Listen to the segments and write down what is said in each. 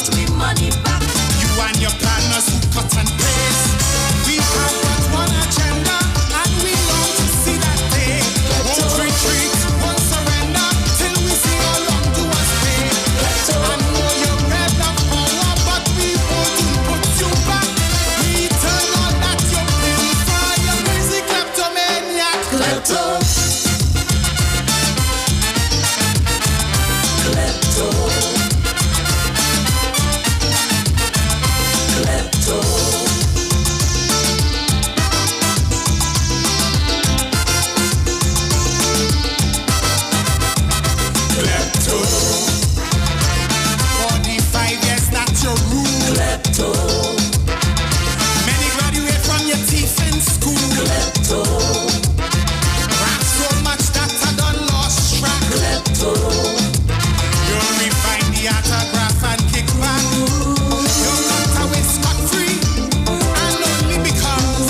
want we money back. You and your partners who cut and paste. We have but one agenda, and we long to see that day. Won't retreat, won't surrender, till we see how long do us pay. I know you're red of power, but we won't put you back. We turn all that you bring for your crazy kleptomaniac. Klepto. Klepto. Klepto. Klepto. 45 years, that's your rule. Klepto. Many graduate from your teeth in school. Klepto. Rap so much that I done lost track. Klepto. You refine the autograph and kick back. You got away scot-free, and only because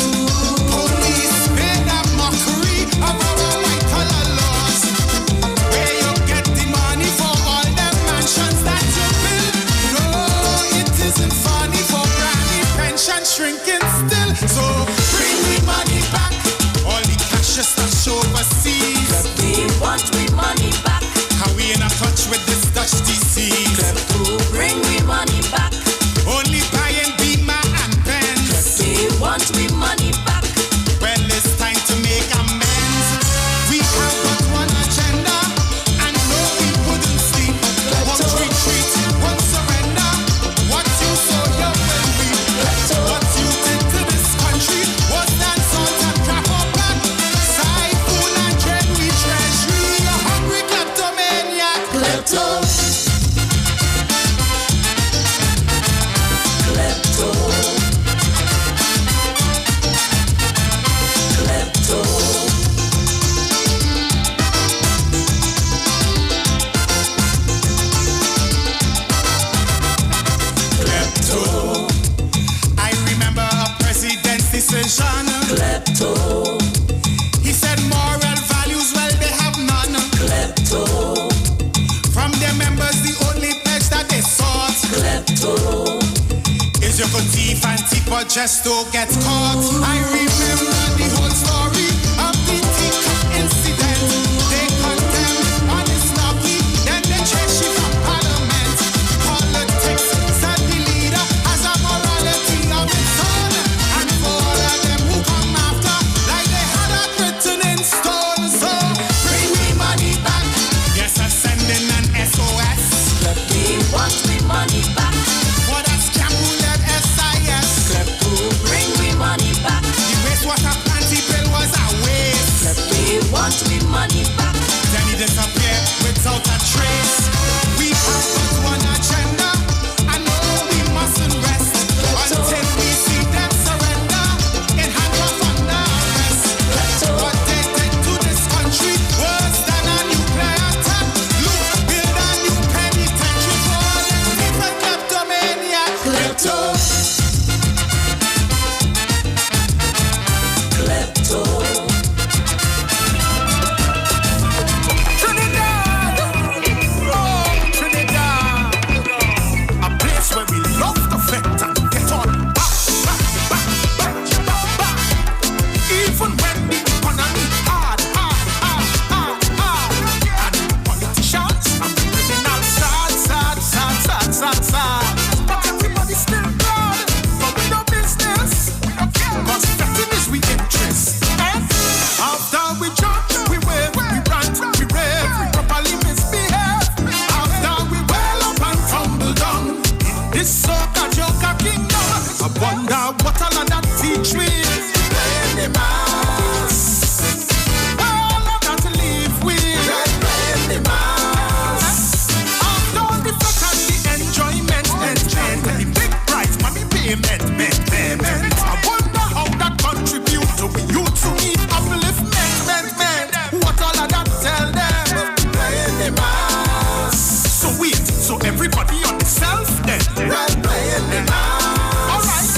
police made a mockery of our white collar laws. Where you get the money for all them mansions that you build. No, it isn't funny for granny pension shrinking still. So bring me money back. All the cash is stashed overseas. We want we money back. How we in a touch with this Dutch disease? Bring we money back. Only buying Beamer and Benz. We want we money back. Well, it's time to make amends. We have but one agenda, and no, we wouldn't sleep. Won't retreat, won't surrender. What you sow, you will reap. What you did to this country was that salt and crap or black. Siphon and dread we treasury. A hungry kleptomaniac. Klepto. Klepto. Klepto. Klepto. I remember a president's decision. Klepto. He said moral values, well, they have none. Klepto. From their members, the only pledge that they sought Klepto. is you could thief and tip, but just don't get caught. I remember the whole story of the teacup incident. They condemned honest Lucky, then they chased you from parliament. Politics, said the leader, has a morality of its own. And for all of them who come after, like they had it written in stone. So bring me money back. Yes, I'm sending an SOS. We want we money back. For that scam who led SIS. Bring we money back. The wastewater panty bill was a waste. We want we money back. Then he disappeared without a trace. We have but one agenda, and no, we mustn't rest until we see them surrender in handcuffs under arrest. What they did to this country worse than a nuclear attack. Look, build a new penitentiary for all them different kleptomaniacs. Klepto. Klepto. Trinidad, oh Trinidad, a place where we love to fit and get on back. Even when the economy hard, and politicians and criminals sad. But everybody still proud, but we no business. Cause betting is we interest. After we judge, we wave, we rant, we rave, we properly misbehave. After we well up and tumble down in this soca joker kingdom, I wonder what all of that teach me. Playing the mass. All of that to live with. Playing the mass. After the fun and the enjoyment, the big prize money payment. I wonder how that contribute to we youth to need upliftment. What all of that tell them? Playing the mass. So everybody on the self then. Playing the mass. Alright.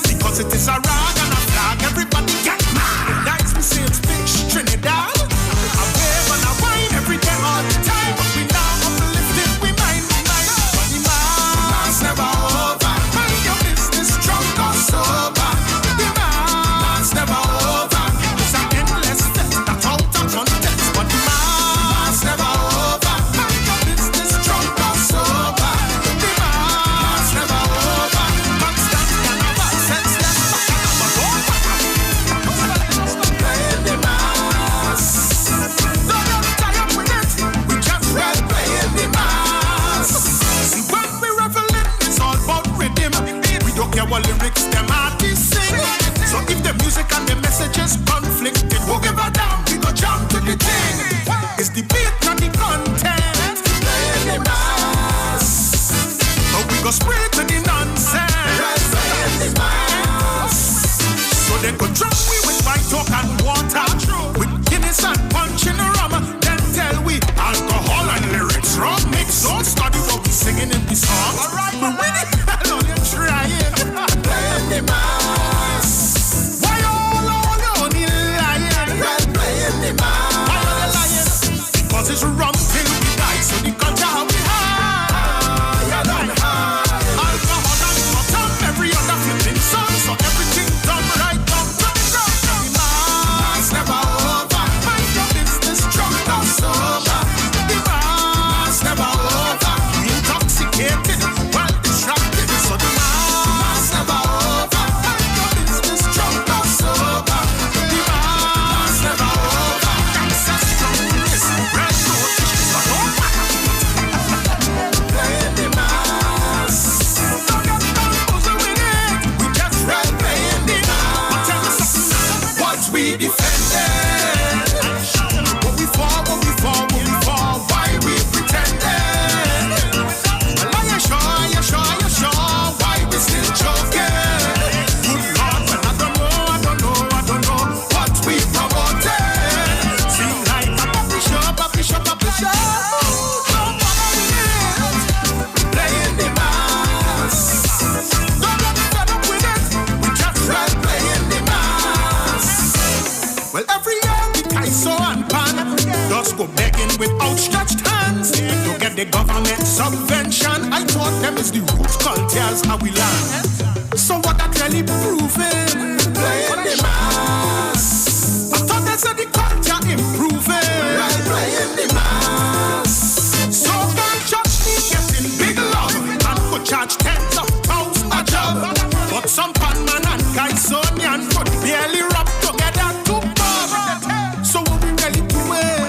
Because it is a rag and a flag. our lyrics, them artists sing. So if the music and the messages conflict, it will give a damn. We go jump to the thing. It's the beat and the content. Playing the mass. But we go spray to the nonsense. Playing the mass. So they go drop we with white talk and water. With Guinness and punch in the rum. Then tell we alcohol and lyrics wrong mix. Don't study what we singing in the song. Alright, but we only trying. Playing the mass. Why all only lying? Playing the mass. Why all lying? Because it's rum till we die. So the culture how we high and high. Alcohol and bottom, every other flipping song. So everything done right down to the ground. The mass never over. Mind your business, drunk or sober. The mass never over. Intoxicated, well distracted. So the mass never over. Mind your business, drunk or sober. The mass never over. Ancestral red notice, so don't playing the mass. Don't get confused with it. We just playing the mass. But tell me something. What we defended. What we for, why we pretended. Well, are you sure, why we still joking? Good Lord, well, I don't know what we promoted. Seem like a puppy show. Don't bother with it. Playing the mass. Don't get fed up with it. We just playing the mass. Well, every year the Kaiso and Pan just go begging with outstretched hands to get the government subvention. I thought them is the root cultures how we land. So what that really proving? Playing the mass. I thought they said the culture improving. Playing the mass. So don't judge me getting big love and could charge tens of thousands a job. But some pan man and Kaisonian could barely rub together to bob. So what we really doing?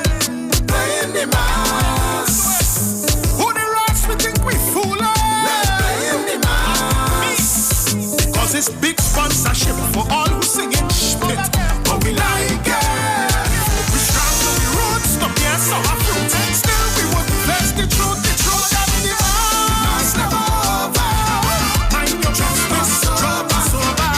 Playing the mass. Who the rest we think we fooling? Playing the mass. Because it's big sponsorship for all who sing it split. But we like it. We strong to the roots, to be so fruit. Still we would face the truth that the mass never over. Mind your justice, drop us over.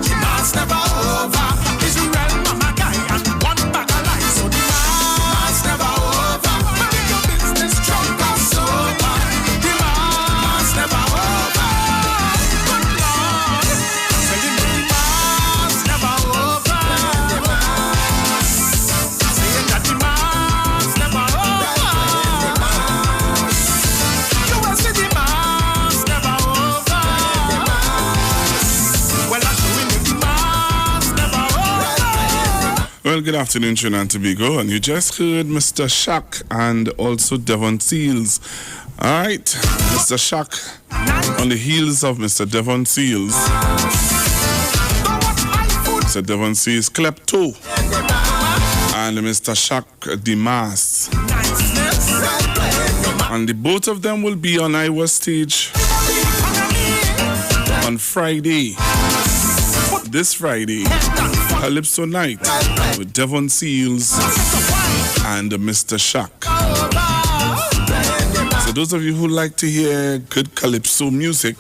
The mass never over. Israel, mama guy, and one bag of lies. So the mass never over. Mind your business, drop us over. The mass never over. Good Lord, saying the mass never over. The mass, saying that the mass never over. The mass, you will see the mass never over. The mass, well I show you the mass never over. Well, good afternoon, Trinidad and Tobago, and you just heard Mr. Shack and also Devon Seals. All right, Mr. Shack on the heels of Mr. Devon Seals. Mr. Devon Seals Klepto and Mr. Shack the Mass. And the both of them will be on Iwer stage on Friday. This Friday, Calypso Night with Devon Seals and Mr. Shack. So those of you who like to hear good Calypso music,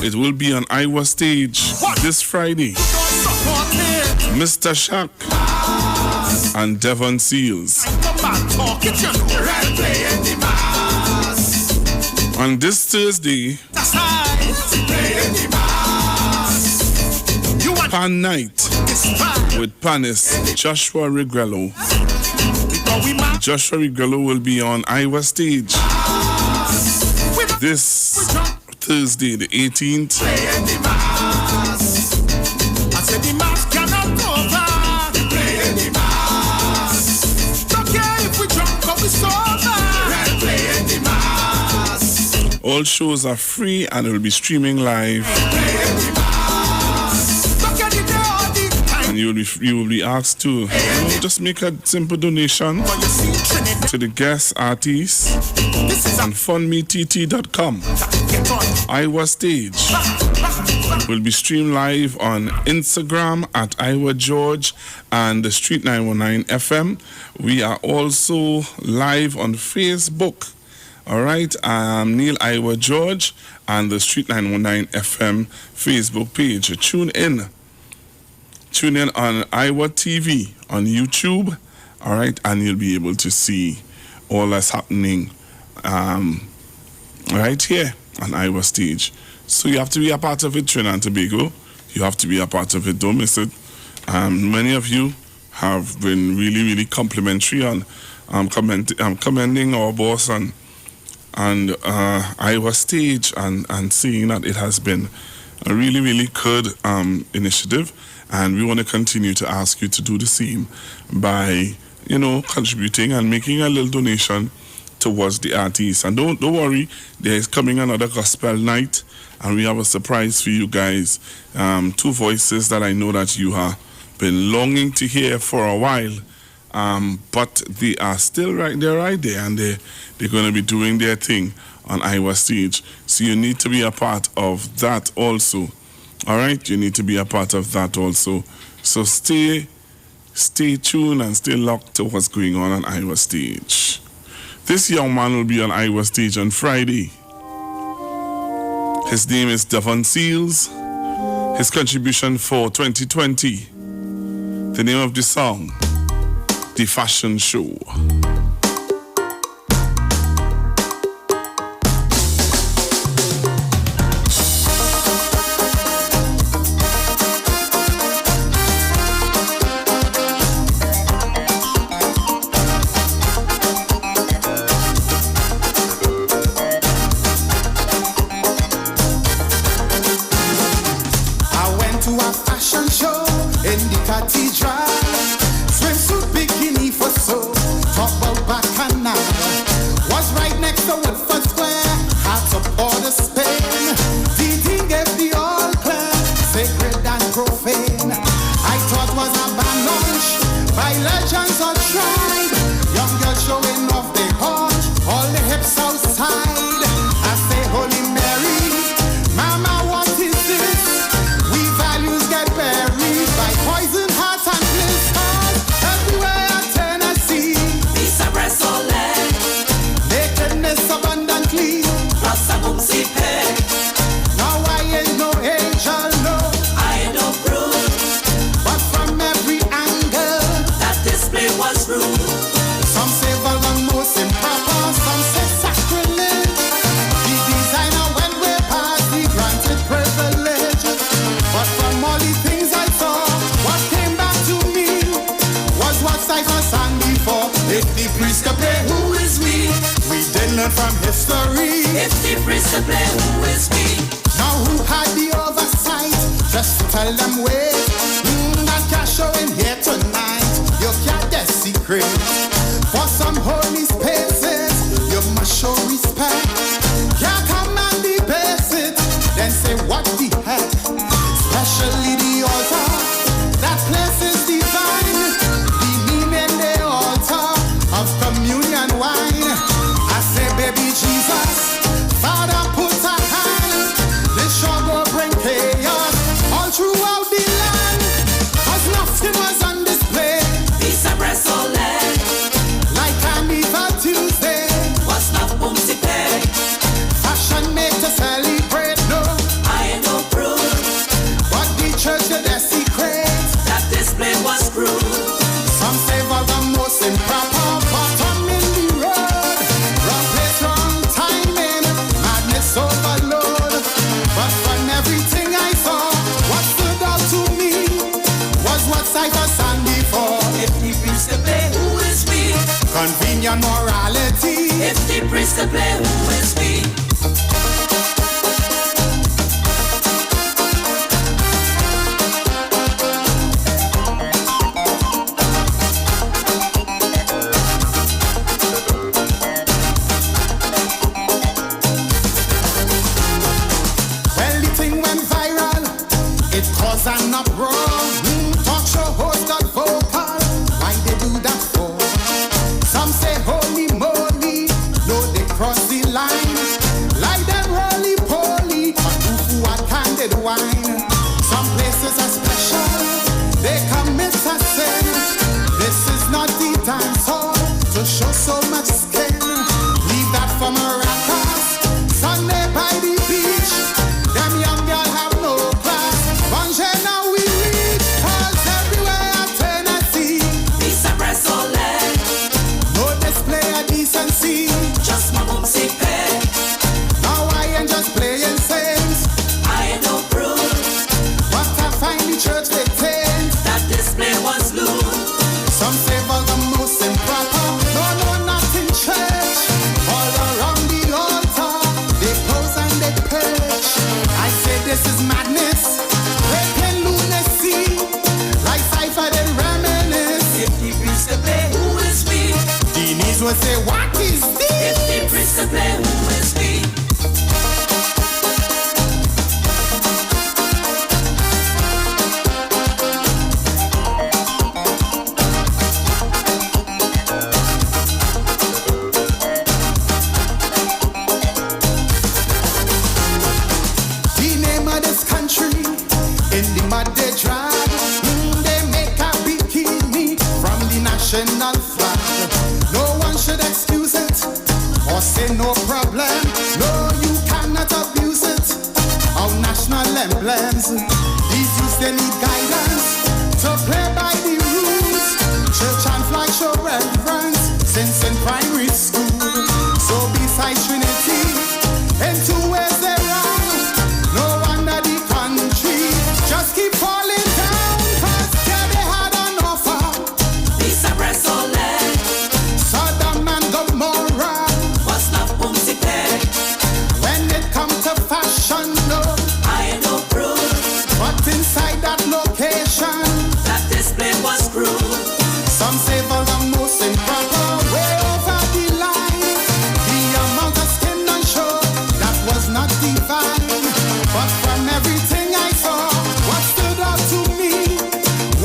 it will be on Iwer stage this Friday. Mr. Shack and Devon Seals. On this Thursday, Pan Night with Panis Joshua Regrello. Joshua Regrello will be on Iwer stage this Thursday, the 18th. All shows are free and it will be streaming live. And you will be asked to just make a simple donation to the guest artists on funmett.com. Iwer Stage will be streamed live on Instagram at Iwer George and the Street 919 FM. We are also live on Facebook. All right, Neil Iwer George and the Street 919 FM Facebook page. Tune in on Iwer TV on YouTube. All right, and you'll be able to see all that's happening right here on Iwer Stage. So you have to be a part of it, Trinidad and Tobago. You have to be a part of it. Don't miss it. Many of you have been really, really complimentary on commending our boss and Iwer Stage and seeing that it has been a really, really good initiative. And we want to continue to ask you to do the same by, contributing and making a little donation towards the artists. And don't worry, there is coming another gospel night, and we have a surprise for you guys. Two voices that I know that you have been longing to hear for a while. But they are still right there, and they're going to be doing their thing on Iwer Stage. So you need to be a part of that also. All right, you need to be a part of that also. So stay tuned and stay locked to what's going on Iwer Stage. This young man will be on Iwer Stage on Friday. His name is Devon Seals. His contribution for 2020. The name of the song, The Fashion Show. From history, if the priest to play, who is we? Now who had the oversight? Just tell them wait. That cash showing here tonight. You can't get secret. For some holy spaces, you must show respect. Can't come and debase it. Then say what the heck? Especially the altar. That place is divine. The meaning the altar of communion wine. Baby Jesus, Father put a hand. This sure go bring chaos all throughout the land. 'Cause nothing was on display. Peace and rest all land. Like Carnival Tuesday. What's not boom to pay? Fashion made to celebrate, no. I ain't no proof. But the church did their secret. That display was cruel. Some say for the most improper bottom in the road. Wrong place, wrong timing, madness overload. But from everything I saw, what stood out to me was what sight was seen before. If the priest to play, who is we? Convenient morality. If the priest to play, who is we? An uproar. Talk show host got vocal. Why they do that for? Some say holy will say, what is this? If the prince can play, who is me? National flag. No one should excuse it or say no problem. No, you cannot abuse it. Our national emblems, these youths they need guidance to play by the rules. Church and flag show reverence since in primary school. So besides Trinity, in 2 ways they wrong. No wonder the country just keep falling down. Cause yeah, they had an offer. Sodom and Gomorrah. What's love, boomsy peg? When it come to fashion, no, I ain't no proof but inside that location, that display was cruel. some say for the most improper, way over the line. The amount of skin on show, that was not divine. But from everything I saw, what stood out to me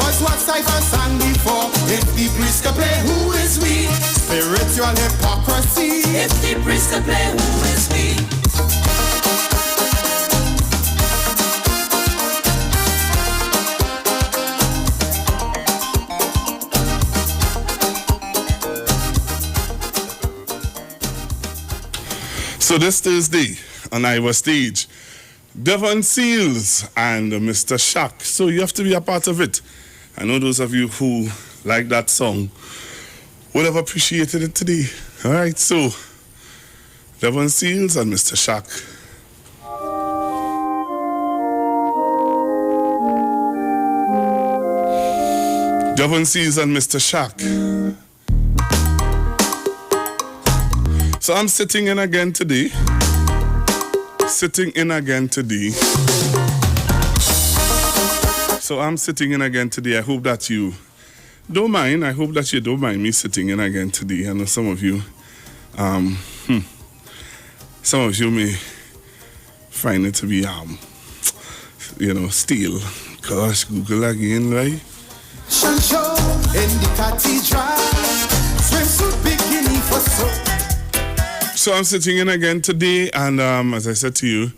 was what Cypher sang before. If the priest can play, who is we? Spiritual hypocrisy. If the prince can play, who is me? So this Thursday on Iwer stage, Devon Seals and Mr. Shack. So you have to be a part of it. I know those of you who like that song would have appreciated it today. All right, so Devon Seals and Mr. Shack. Devon Seals and Mr. Shack. So I'm sitting in again today. So I'm sitting in again today. I hope that you don't mind. I hope that you don't mind me sitting in again today. I know some of you, may find it to be, stale. Gosh, Google again, right? Show in the cathedral, swimsuit bikini for soap. So I'm sitting in again today, and as I said to you,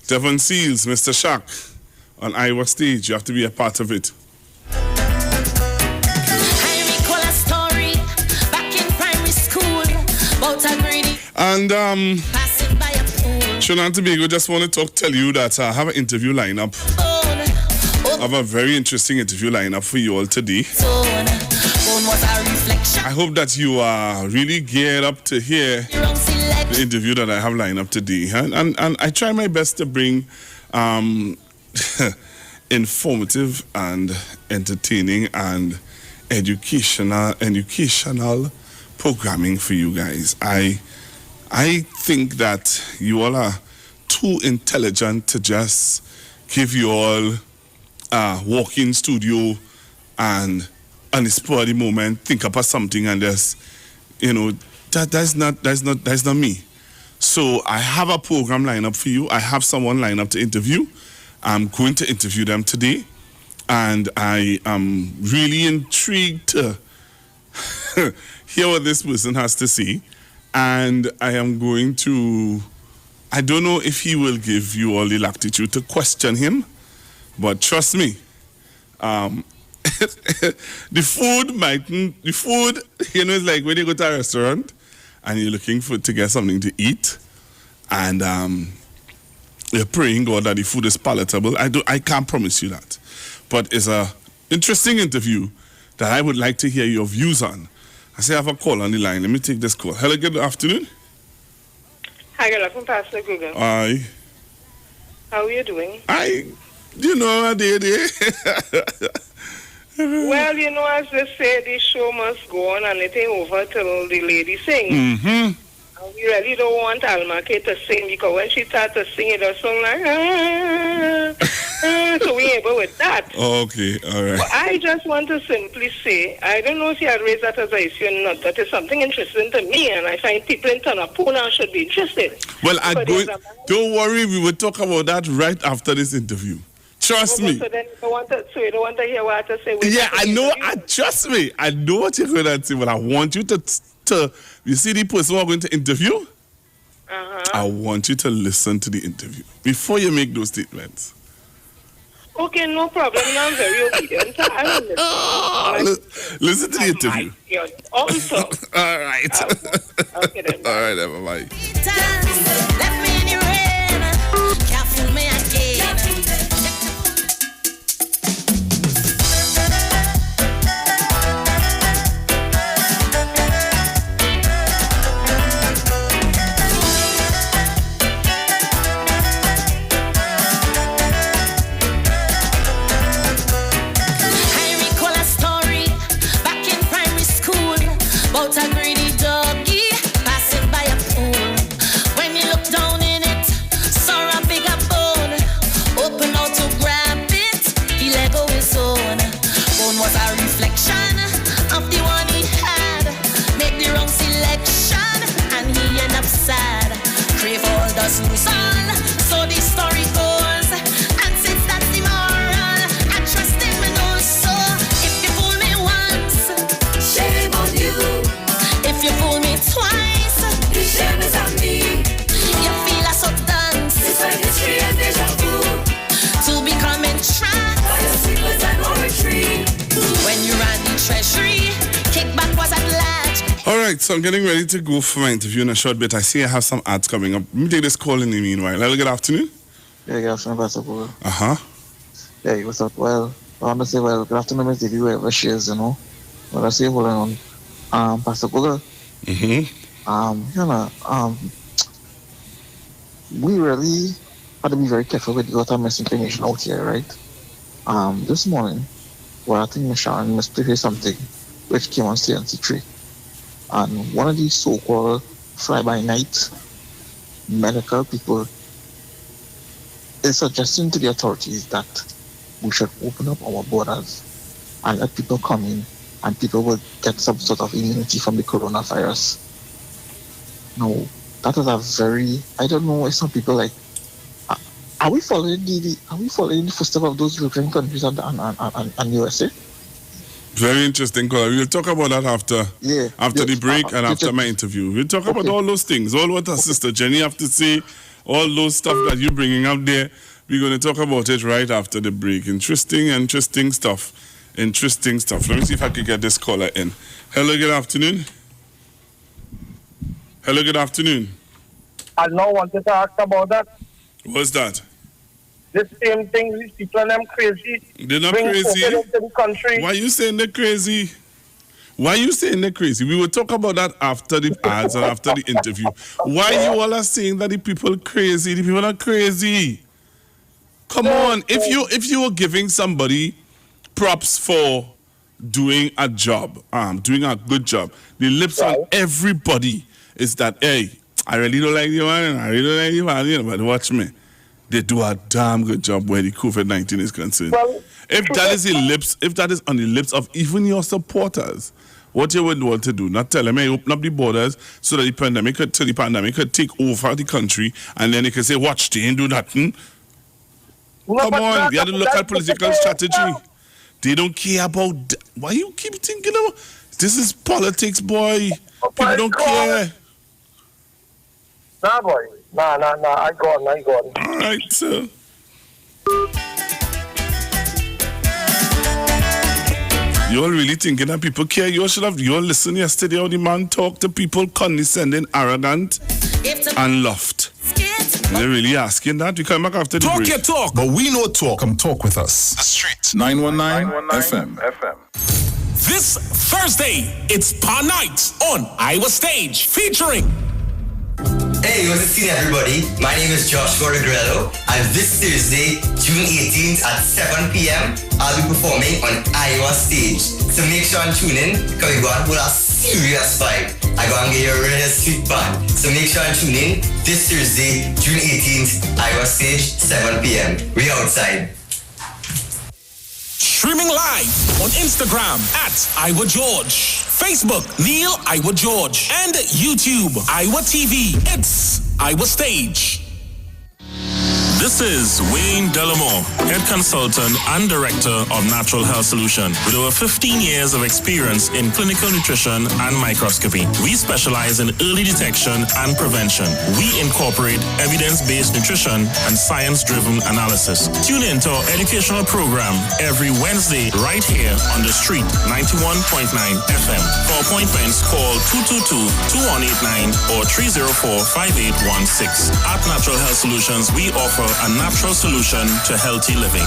Devon Seals, Mr. Shack, on Iwer stage. You have to be a part of it. I recall a story back in primary school about a greedy And passing by a pool. Trinidad and Tobago, just want to tell you that I have an interview lineup. I have a very interesting interview lineup for you all today. Was a reflection. I hope that you are really geared up to hear the interview that I have lined up today. And I try my best to bring informative and entertaining and educational programming for you guys. I think that you all are too intelligent to just give you all a walk-in studio and on the spur of the moment think about something and just, that's not me. So I have a program lined up for you. I have someone lined up to interview. I'm going to interview them today, and I am really intrigued to hear what this person has to say. And I am going to, I don't know if he will give you all the latitude to question him, but trust me, the food, it's like when you go to a restaurant and you're looking to get something to eat, and you're praying God that the food is palatable. I can't promise you that, but it's a interesting interview that I would like to hear your views on. I say I have a call on the line. Let me take this call. Hello, good afternoon. Hi, good afternoon, Pastor Google. Hi. How are you doing? I did. Well, as they say, the show must go on and it ain't over till the lady sings. Mm-hmm. And we really don't want Alma K to sing, because when she starts to sing, it does sound like, So we able with that. Okay, all right. But I just want to simply say, I don't know if you had raised that as an issue or not. That is something interesting to me, and I find people in Tanapuna should be interested. Well, Because don't worry, we will talk about that right after this interview. Trust me. So then you don't want to hear what I have to say. Yeah, I know. Trust me. I know what you're going to say, but I want you to you see the person we're going to interview? I want you to listen to the interview before you make those statements. Okay, no problem. I'm very obedient. I will listen. Listen to the interview. Also. All right. Okay, then. All right, bye-bye. Left me in your hand. Can't fool me again. I recall a story back in primary school about a greedy doggy passing by a pool. When you look down in it, saw a bigger bone. Open out to grab it, he let go his own. Bone was a reflection of the one he had. Made the wrong selection, and he ended up sad. Crave all does lose all, so the story goes. And since that's the moral, I trust him and also. If you fool me once, Shame on you. if you fool me twice, The shame is on me. you feel a so dance It's like history and deja vu. to become entranced. By your secrets and poetry. When you ran the treasury, kickback was at large. All right, so I'm getting ready to go for my interview in a short bit. I see I have some ads coming up. Let me take this call in the meanwhile. Hello, good afternoon. Yeah, good afternoon, Pastor Google. Uh-huh. Yeah, what's up? Well, I want to say, good afternoon, Miss Didi, wherever she is, But I say, hold on. Pastor Google, we really have to be very careful with a lot of misinformation out here, right? This morning, I think Michelle must hear something which came on CNC3. And one of these so-called fly-by-night medical people is suggesting to the authorities that we should open up our borders and let people come in and people will get some sort of immunity from the coronavirus. No, that is a very, I don't know, some people like, are we following the footsteps of those European countries and USA? Very interesting call. We'll talk about that after the break and after my interview. We'll talk about all those things, all what our sister Jenny have to say, all those stuff that you're bringing up there. We're going to talk about it right after the break. Interesting stuff. Interesting stuff. Let me see if I can get this caller in. Hello, good afternoon. Hello, good afternoon. I now wanted to ask about that. What's that? This same thing, these people and them crazy. They're not bring crazy. COVID into the country. Why are you saying they're crazy? Why are you saying they're crazy? We will talk about that after the ads and after the interview. Why you all are saying that the people crazy? The people are crazy. Come on. If you were giving somebody props for doing a job, doing a good job, the lips on everybody is that, hey, I really don't like you, man, and I really don't like you, man, but watch me. They do a damn good job where the COVID-19 is concerned. Well, if that is on the lips of even your supporters, what you would want to do, not tell them, hey, open up the borders so that the pandemic could take over the country, and then they can say, watch, they ain't do nothing. Come on, they have to look at political strategy. They don't care about why you keep thinking about this is politics, boy. People don't care. Nah, boy. Nah. I gone. All right, sir. You all really thinking that people care? You all listened yesterday how the man talked to people condescending, arrogant, and loved. And they're really asking that. We come back after the Talk break. your talk, but we know talk. Come talk with us. The Street 919 FM. This Thursday, it's Pa Night on Iwer Stage, featuring. Hey, what's up, everybody? My name is Joshua Regrello, and this Thursday, June 18th at 7 p.m., I'll be performing on Iwer Stage. So make sure and tune in, because we're going to put a serious vibe. I'm going to get you a really sweet band. So make sure and tune in this Thursday, June 18th, Iwer Stage, 7 p.m. We outside. Streaming live on Instagram at Iwer George, Facebook Neil Iwer George, and YouTube Iwer TV. It's Iwer Stage. This is Wayne Delamore, Head Consultant and Director of Natural Health Solution, with over 15 years of experience in clinical nutrition and microscopy. We specialize in early detection and prevention. We incorporate evidence-based nutrition and science-driven analysis. Tune in to our educational program every Wednesday right here on the street, 91.9 FM. For appointments, call 222-2189 or 304-5816. At Natural Health Solutions, we offer a natural solution to healthy living.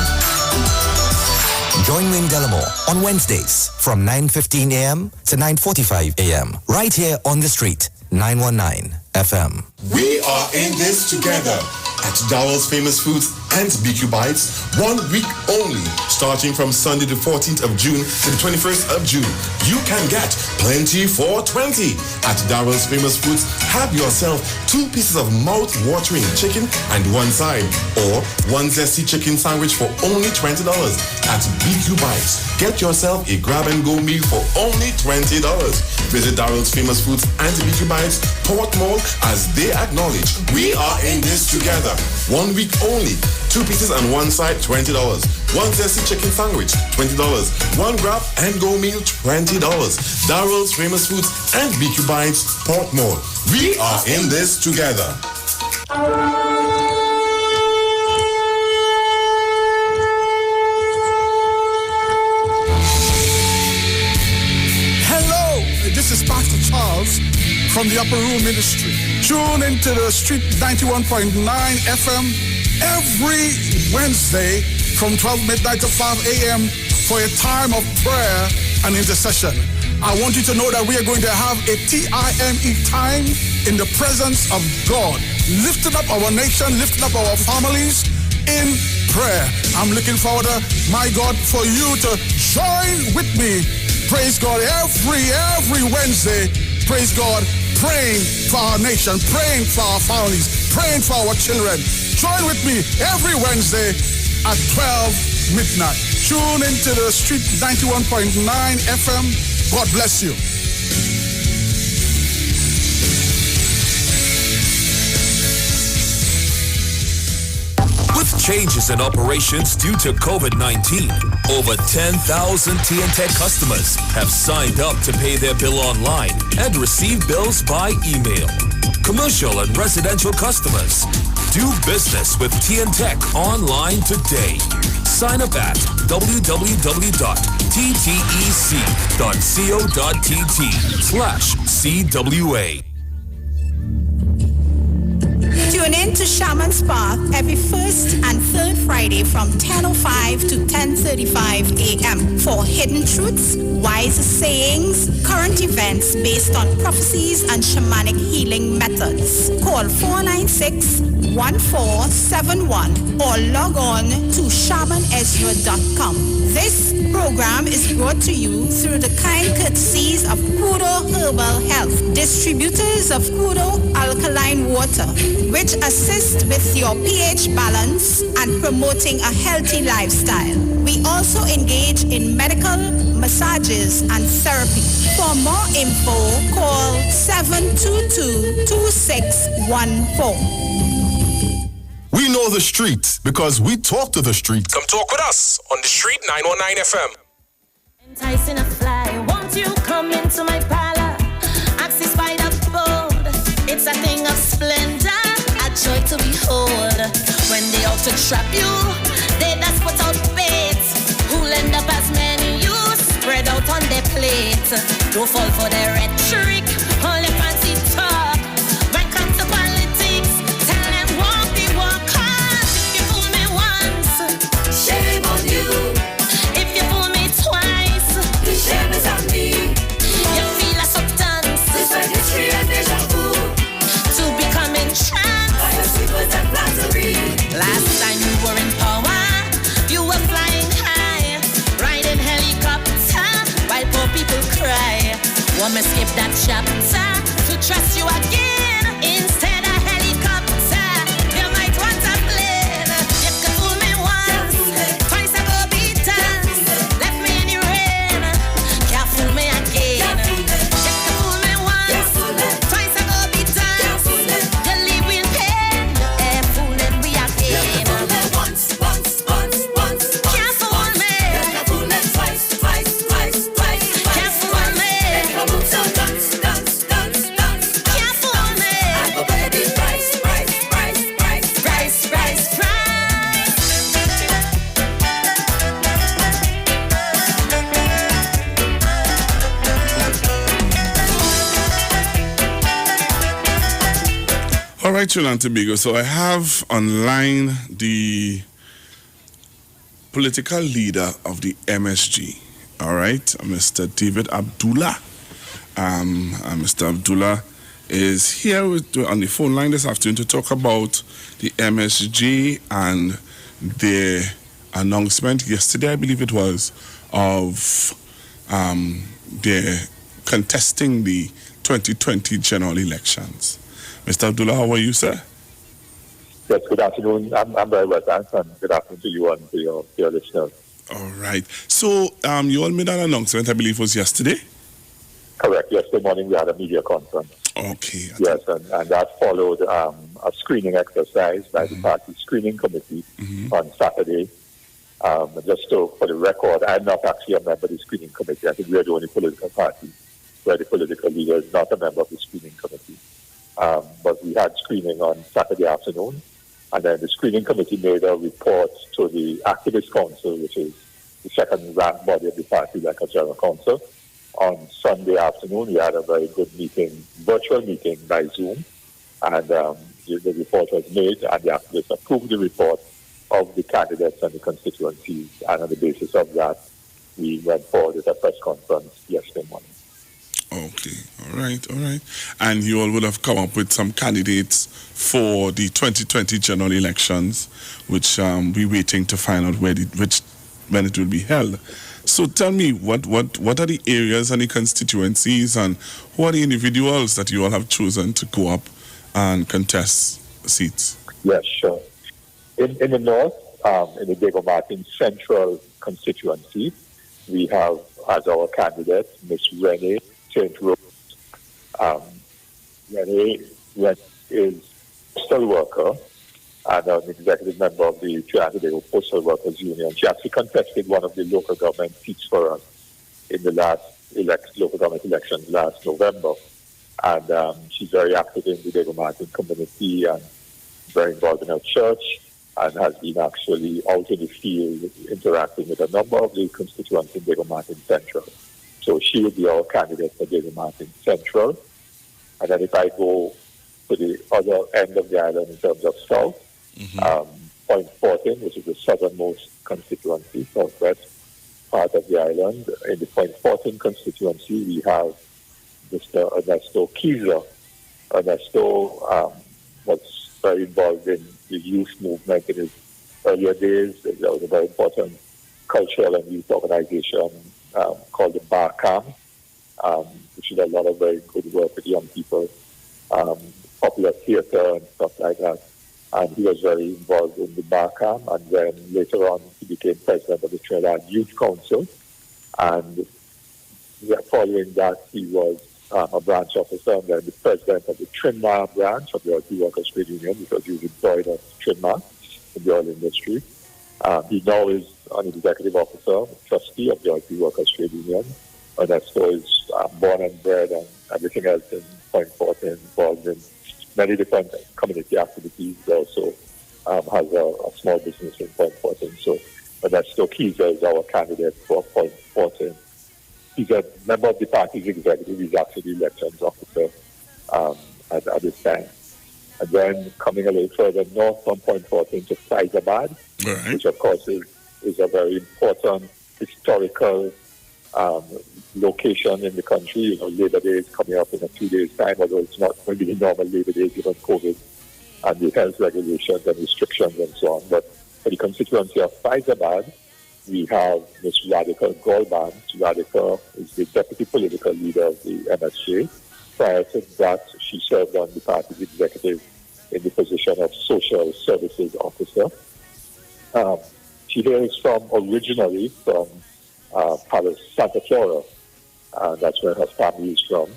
Join Wayne Delamore on Wednesdays from 9:15 a.m. to 9:45 a.m. right here on the street, 919 FM. We are in this together at Darrell's Famous Foods and BQ Bites, 1 week only, starting from Sunday the 14th of June to the 21st of June. You can get plenty for 20 at Darrell's Famous Foods. Have yourself 2 pieces of mouth-watering chicken and 1 side, or 1 zesty chicken sandwich for only $20 at BQ Bites. Get yourself a grab-and-go meal for only $20. Visit Darrell's Famous Foods and BQ Bites, Port Mall, as they acknowledge we are in this together. 1 week only. 2 pieces and 1 side, $20. 1 zesty chicken sandwich, $20. 1 grab and go meal, $20. Darrell's Famous Foods and BQ Bites, Port Mall. We are in this together. Hello, this is Pastor Charles from the Upper Room Ministry. Tune into the Street 91.9 FM every Wednesday from 12 midnight to 5 a.m. for a time of prayer and intercession. I want you to know that we are going to have a TIME time in the presence of God, lifting up our nation, lifting up our families in prayer. I'm looking forward, my God, for you to join with me. Praise God, every Wednesday, praise God, praying for our nation, praying for our families, praying for our children. Join with me every Wednesday at 12 midnight. Tune into the Street 91.9 FM. God bless you. With changes in operations due to COVID-19, over 10,000 TNTech customers have signed up to pay their bill online and receive bills by email. Commercial and residential customers, do business with TNTech online today. Sign up at www.ttec.co.tt/CWA. Tune in to Shaman's Path every first and third Friday from 10:05 to 10:35 a.m. for hidden truths, wise sayings, current events based on prophecies and shamanic healing methods. Call 496-1471 or log on to shamanezra.com. This program is brought to you through the kind courtesies of Kudo Herbal Health, distributors of Kudo Alkaline Water, which assist with your pH balance and promoting a healthy lifestyle. We also engage in medical, massages, and therapy. For more info, call 722-2614. We know the streets because we talk to the streets. Come talk with us on the street, 919 FM. Enticing a fly, won't you come into my parlor? Ask the spider bold, it's a thing of splendor, a joy to behold. When they out to trap you, they just put out bait. Who'll end up as many you spread out on their plate. Don't fall for their rhetoric, all the fancy talk. When it comes to politics, tell them walk the walk hard. If you fool me once, Shame on you. if you fool me twice, The shame is on me. you feel a substance Despite history and deja vu, to become entranced. by your secrets and flattery. Last time you were in power, you were flying high, riding helicopter while poor people cry. One escape right, Trinidad and Tobago. So I have online the political leader of the MSG. All right, Mr. David Abdullah. Mr. Abdullah is here on the phone line this afternoon to talk about the MSG and the announcement yesterday, I believe it was, of their contesting the 2020 general elections. Mr. Abdullah, how are you, sir? Yes, good afternoon. I'm very well, thanks, and good afternoon to you and to your listeners. All right. So you all made an announcement, I believe it was yesterday? Correct. Yesterday morning we had a media conference. Okay. Yes, and that followed a screening exercise by the party screening committee on Saturday. Just for the record, I'm not actually a member of the screening committee. I think we are the only political party where the political leader is not a member of the screening committee. But we had screening on Saturday afternoon, and then the screening committee made a report to the Activist Council, which is the second ranked body of the party, like a general council. On Sunday afternoon, we had a very good meeting, virtual meeting by Zoom, and the report was made, and the activists approved the report of the candidates and the constituencies, and on the basis of that, we went forward with a press conference yesterday morning. Okay, all right. And you all would have come up with some candidates for the 2020 general elections, which we're waiting to find out when it will be held. So tell me, what are the areas and the constituencies, and who are the individuals that you all have chosen to go up and contest seats? Yes, sure. In the north, in the Diego Martin Central constituency, we have as our candidate Miss Renee St. Rose. Renee is a postal worker and an executive member of the Trinidad and Tobago Postal Workers Union. She actually contested one of the local government seats for us in the last local government elections last November. And she's very active in the Diego Martin community and very involved in her church, and has been actually out in the field interacting with a number of the constituents in Diego Martin Central. So she would be our candidate for Diego Martin Central. And then if I go to the other end of the island in terms of south, Point Fortin, which is the southernmost constituency, southwest part of the island. In the Point Fortin constituency, we have Mr. Ernesto Kieser. Ernesto was very involved in the youth movement in his earlier days. There was a very important cultural and youth organization called the BARCAM, which did a lot of very good work with young people, popular theater and stuff like that. And he was very involved in the BARCAM, and then later on he became president of the Trinidad Youth Council. And following that, he was a branch officer and then the president of the Trinmar branch of the Oil Workers Trade Union, because he was employed at Trinmar in the oil industry. He now is an executive officer, trustee of the Oil Workers Trade Union. Ernesto is born and bred and everything else in Point Fortin, involved in many different community activities. He also has a small business in Point Fortin. So Ernesto Kieser is our candidate for Point Fortin. He's a member of the party's executive. He's actually the elections officer at this time. And then coming a little further north from Point Fortin to Faizabad, which of course is a very important historical location in the country. You know, Labor Day is coming up in a few days' time, although it's not going to be the normal Labor Day given COVID and the health regulations and restrictions and so on. But for the constituency of Faizabad, we have Ms. Radhika Golban. Radhika is the deputy political leader of the MSJ. Prior to that, she served on the party's executive in the position of social services officer. She hails originally from Palace, Santa Clara. That's where her family is from.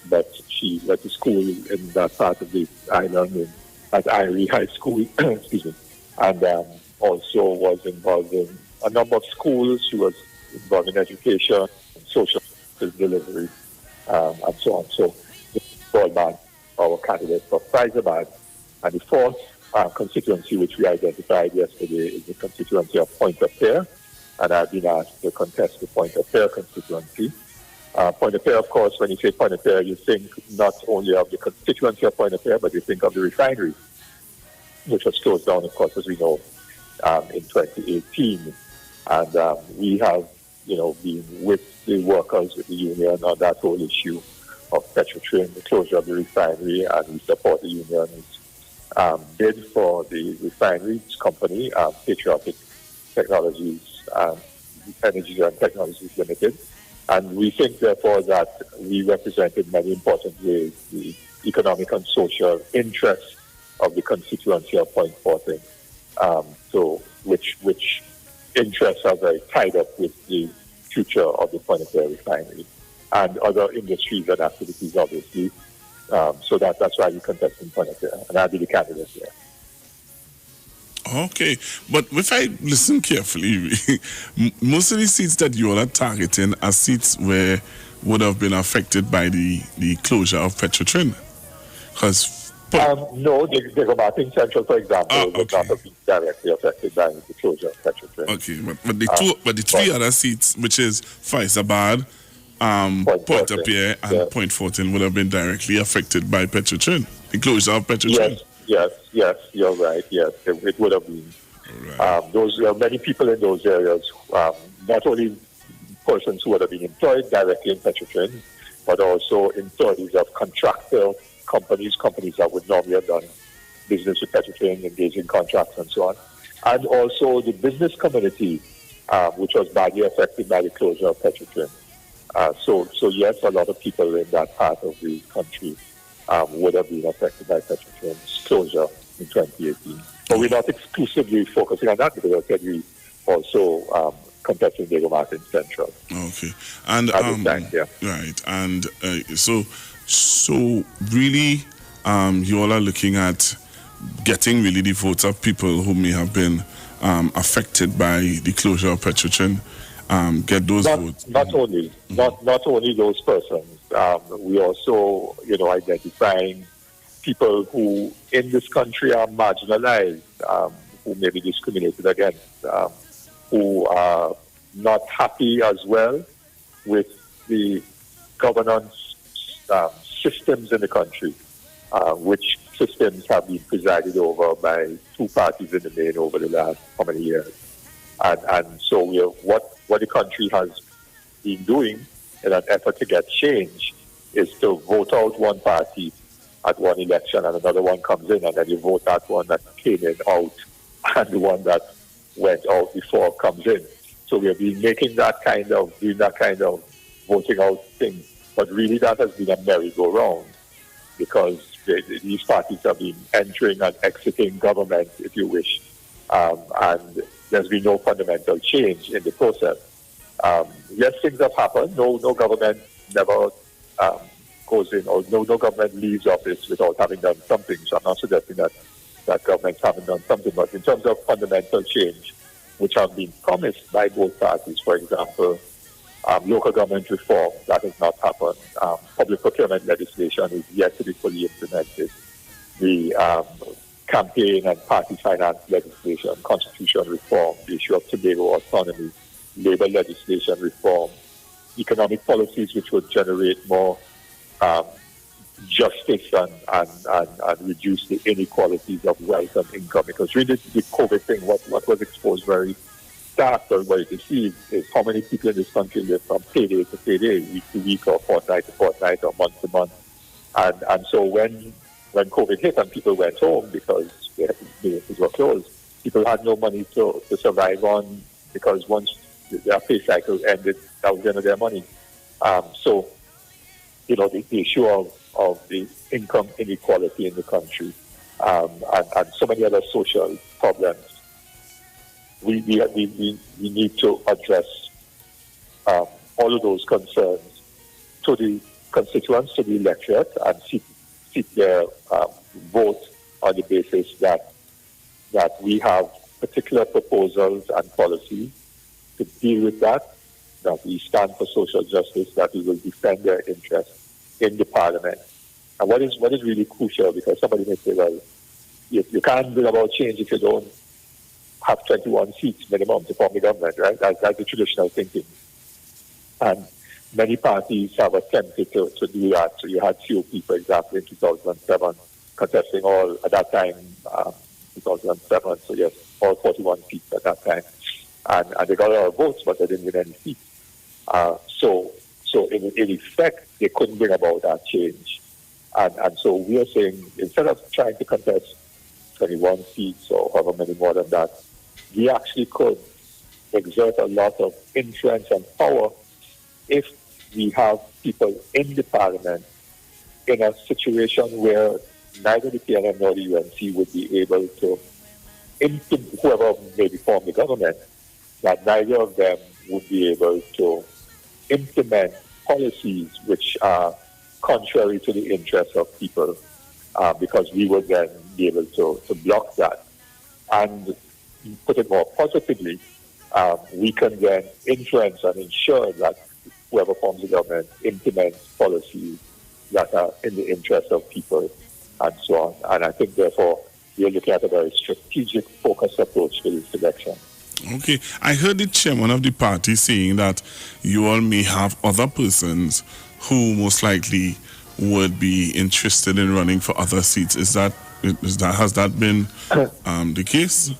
But she went to school in that part of the island at Iwer High School, excuse me, and also was involved in a number of schools. She was involved in education, social delivery, and so on. So, Goldman, our candidate for Faizabad. And the fourth constituency, which we identified yesterday, is the constituency of Point-of-Care. And I've been asked to contest the Point-of-Care constituency. Point of Pierre, of course, when you say Point of Pierre, you think not only of the constituency of Point of Pierre, but you think of the refinery, which was closed down, of course, as we know, in 2018. And we have, been with the workers, with the union on that whole issue of Petrotrin, the closure of the refinery, and we support the union's bid for the refineries company, Patriotic Technologies, Energy and Technologies Limited. And we think, therefore, that we represent in many important ways the economic and social interests of the constituency of Point Fortin. Which interests are very tied up with the future of the Point of Pierre refinery and other industries and activities, obviously. So that's why we contest in Point of Pierre, and I'll be the candidate there. Okay, but if I listen carefully, most of the seats that you all are targeting are seats where would have been affected by the closure of Petrotrin. Because no, the Martin Central, for example, would not have been directly affected by the closure of Petrotrin. Okay, but the three other seats, which is Faisabad, Port au Pierre, and Point Fortin, would have been directly affected by Petrotrin, the closure of Petrotrin. Yes, you're right. Yes, it would have been. Right. There are many people in those areas, not only persons who would have been employed directly in Petrotrin, but also employees of contractor companies that would normally have done business with Petrotrin, engaging contracts and so on. And also the business community, which was badly affected by the closure of Petrotrin. So yes, a lot of people in that part of the country would have been affected by Petrotrin's closure in 2018. But we're not exclusively focusing on that because I said we also contesting Diego Martin Central. Okay. And right. And so really you all are looking at getting really the votes of people who may have been affected by the closure of Petrotrin. Get those votes. Not only those persons. We also, identifying people who in this country are marginalized, who may be discriminated against, who are not happy as well with the governance systems in the country, which systems have been presided over by two parties in the main over the last how many years. And so what the country has been doing in an effort to get change is to vote out one party at one election and another one comes in, and then you vote that one that came in out and the one that went out before comes in. So we have been doing that kind of voting out thing. But really that has been a merry-go-round because these parties have been entering and exiting government, if you wish, and there's been no fundamental change in the process. Yes, things have happened. No government never goes in, or no government leaves office without having done something. So I'm not suggesting that governments haven't done something. But in terms of fundamental change, which have been promised by both parties, for example, local government reform, that has not happened. Public procurement legislation is yet to be fully implemented. The campaign and party finance legislation, constitution reform, the issue of Tobago autonomy, labor legislation reform, economic policies which would generate more justice and reduce the inequalities of wealth and income. Because really the COVID thing, what was exposed very stark or very deceived is how many people in this country live from payday to payday, week to week or fortnight to fortnight or month to month. And so when COVID hit and people went home because their businesses were closed, people had no money to survive on because once their pay cycle ended, that was the end of their money. So, the issue of the income inequality in the country and so many other social problems, we need to address all of those concerns to the constituents, to the electorate, and seek their vote on the basis that we have particular proposals and policies to deal with that we stand for social justice, that we will defend their interests in the parliament. And what is really crucial, because somebody may say, well, you can't bring about change if you don't have 21 seats minimum to form the government, right? That's the traditional thinking. And many parties have attempted to do that. So you had COP, for example, in 2007, contesting all, at that time, 2007, so yes, all 41 seats at that time. And they got a lot of votes, but they didn't win any seats. So in effect, they couldn't bring about that change. And so we are saying, instead of trying to contest 21 seats or however many more than that, we actually could exert a lot of influence and power if we have people in the parliament in a situation where neither the PNM nor the UNC would be able to, whoever maybe form the government, that neither of them would be able to implement policies which are contrary to the interests of people, because we would then be able to block that. And put it more positively, we can then influence and ensure that whoever forms the government implements policies that are in the interest of people and so on. And I think, therefore, we are looking at a very strategic, focused approach to this election. Okay. I heard the chairman of the party saying that you all may have other persons who most likely would be interested in running for other seats. Has that been the case?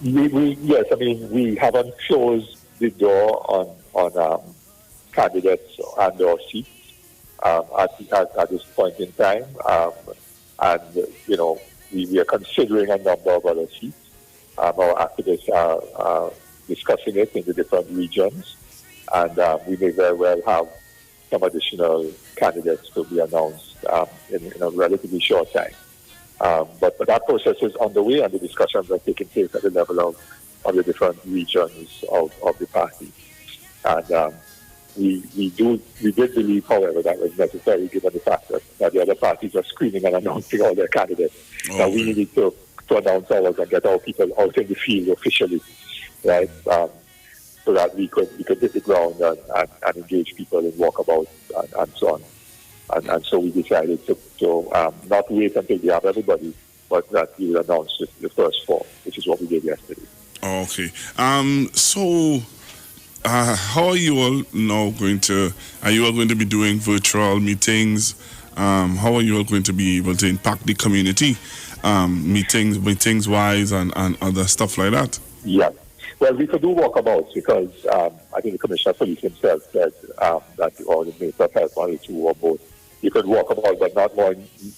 Yes, I mean, we haven't closed the door on candidates and or seats at this point in time. And, you know, we are considering a number of other seats. Our activists are discussing it in the different regions. And we may very well have some additional candidates to be announced in a relatively short time. But that process is underway, and the discussions are taking place at the level of the different regions of the party. And we did believe, however, that was necessary given the fact that the other parties are screening and announcing all their candidates. Okay. Now we needed to announce ours and get our people out in the field officially, right? So that we could hit the ground and engage people in walkabouts and so on. And so we decided to not wait until we have everybody, but that we will announce the first four, which is what we did yesterday. Okay. So how are you all now are you all going to be doing virtual meetings? How are you all going to be able to impact the community, meetings wise and other stuff like that? Yeah. Well, we could do walkabouts because I think the Commissioner of Police himself said that or the Minister of Health wanted to or both. You could walk about, but not more.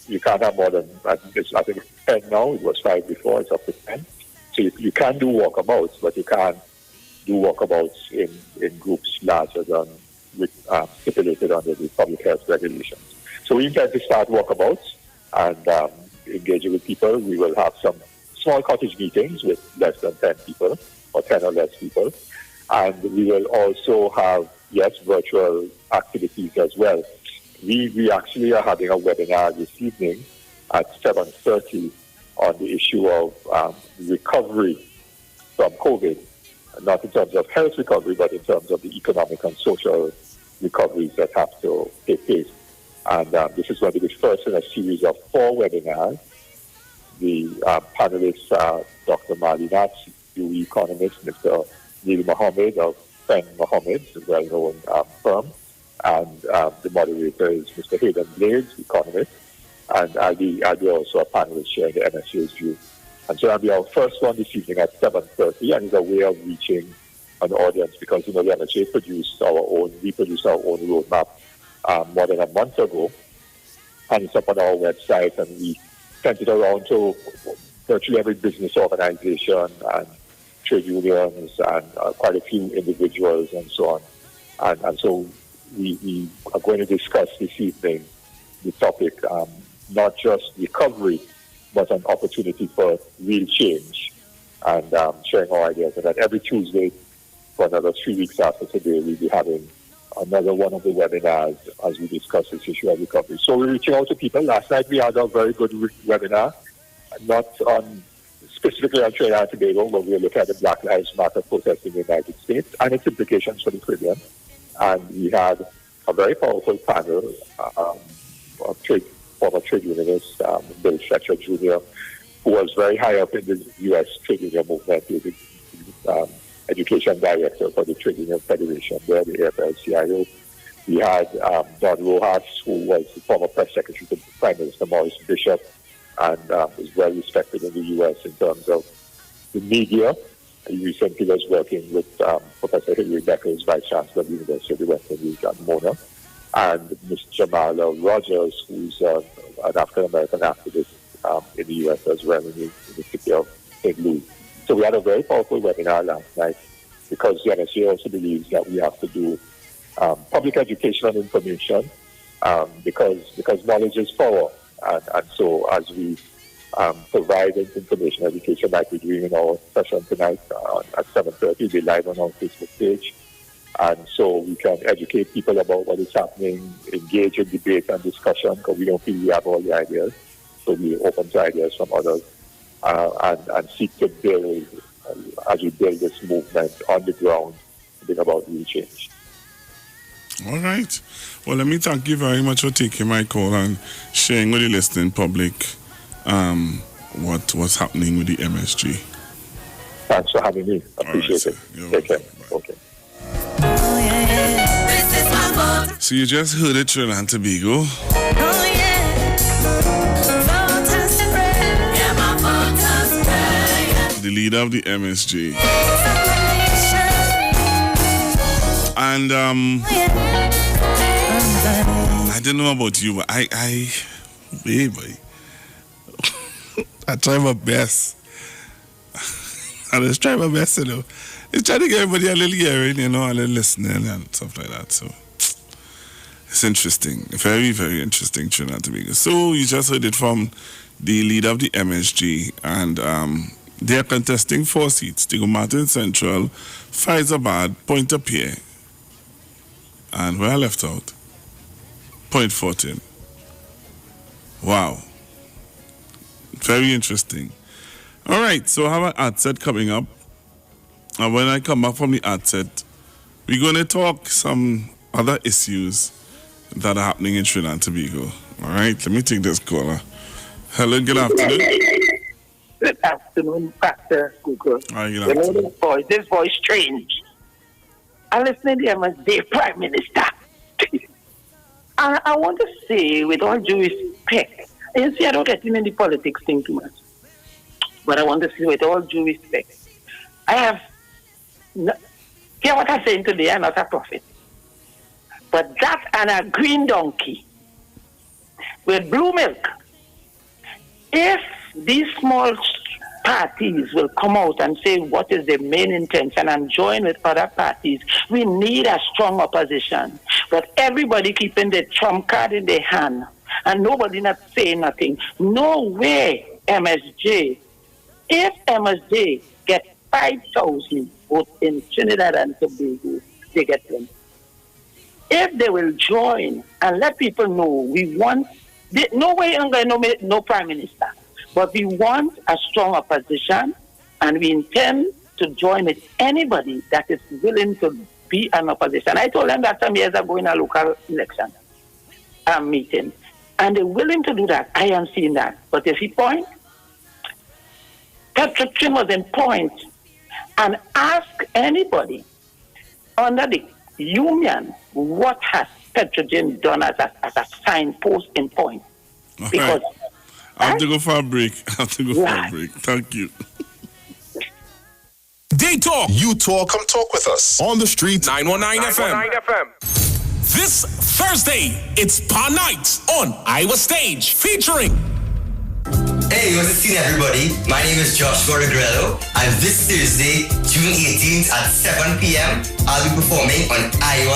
You can't have more than, I think 10 now. It was 5 before. It's up to 10. So you can do walkabouts, but you can't do walkabouts in groups larger than stipulated under the public health regulations. So we intend to start walkabouts and engaging with people. We will have some small cottage meetings with less than 10 people or 10 or less people. And we will also have, virtual activities as well. We actually are having a webinar this evening at 7:30 on the issue of recovery from COVID, not in terms of health recovery, but in terms of the economic and social recoveries that have to take place. And this is going to be the first in a series of 4 webinars. The panelists are Dr. Marley Natz, the economist, Mr. Neil Mohammed of Penn Mohammed, a well-known firm, and the moderator is Mr. Hayden Blades, the economist, and I'll be also a panelist sharing the MSA's view. And so that'll be our first one this evening at 7:30, and it's a way of reaching an audience because, the MSA produced our own roadmap more than a month ago, and it's up on our website, and we sent it around to virtually every business organization and trade unions and quite a few individuals and so on. And so we are going to discuss this evening the topic, not just recovery, but an opportunity for real change, and sharing our ideas. And that every Tuesday for another 3 weeks after today, we'll be having another one of the webinars as we discuss this issue of recovery. So we're reaching out to people. Last night we had a very good webinar, not specifically on Trinidad and Tobago, but we were looking at the Black Lives Matter protest in the United States and its implications for the Caribbean. And we had a very powerful panel of former trade unionist, Bill Fletcher Jr., who was very high up in the U.S. trade union movement. He was the education director for the Trade Union Federation there, the AFL-CIO. We had Don Rojas, who was the former press secretary to Prime Minister Maurice Bishop, and is well respected in the U.S. in terms of the media. He recently was working with Professor Hilary Becker, who's Vice Chancellor of the University of the Western Region at Mona, and Ms. Jamala Rogers, who's an African-American activist in the U.S. as well, in the city of St. Louis. So we had a very powerful webinar last night because the NSA also believes that we have to do public education and information because knowledge is power. And so as we provide information education like we're doing in our session tonight at 7:30, we'll be live on our Facebook page. And so we can educate people about what is happening, engage in debate and discussion, because we don't feel we have all the ideas. So we're open to ideas from others and seek to build, as we build this movement on the ground, to bring about real change. All right. Well, let me thank you very much for taking my call and sharing with the listening public what's happening with the MSG. Thanks for having me. I appreciate it. Take care. Okay. So you just heard it, Trinidad and Tobago. The leader of the MSG. And I don't know about you, but I try my best. I just try my best, you know. It's trying to get everybody a little hearing, you know, a little listening and stuff like that. So it's interesting. Very, very interesting, Trinidad and Tobago. So you just heard it from the leader of the MSG, and they are contesting 4 seats. They go Martin Central, Faizabad, Pointe-a-Pierre, and where I left out, Point Fortin. Wow. Very interesting. All right, so I have an ad set coming up. And when I come back from the ad set, we're going to talk some other issues that are happening in Trinidad and Tobago. All right, let me take this caller. Hello, good afternoon. Good afternoon, Pastor Google. Hi, good You know afternoon. this voice strange. I listen to him as the Prime Minister. I want to say, with all due respect, you see, I don't get in the politics thing too much. But I want to say, with all due respect, I have, hear what I'm saying today, I'm not a prophet. But that and a green donkey with blue milk, if these small parties will come out and say what is the main intention and join with other parties, we need a strong opposition. But everybody keeping the trump card in their hand and nobody not saying nothing. No way, MSJ. If MSJ get 5,000 votes in Trinidad and Tobago, they get them. If they will join and let people know we want, no way no prime minister, but we want a strong opposition, and we intend to join with anybody that is willing to be an opposition. I told them that some years ago in a local election meeting, and they're willing to do that. I am seeing that. But if he point, Petrotrin was in point, and ask anybody under the union what has Petrotrin done as a signpost in point. All Because right. I have to go for a break. Thank you. They talk. You talk. Come talk with us. On the street. 919 FM. This Thursday, it's Pa Night on Iwer Stage, featuring. Hey, what's the scene, everybody? My name is Joshua Regrello, and this Thursday, June 18th at 7 p.m., I'll be performing on Iwer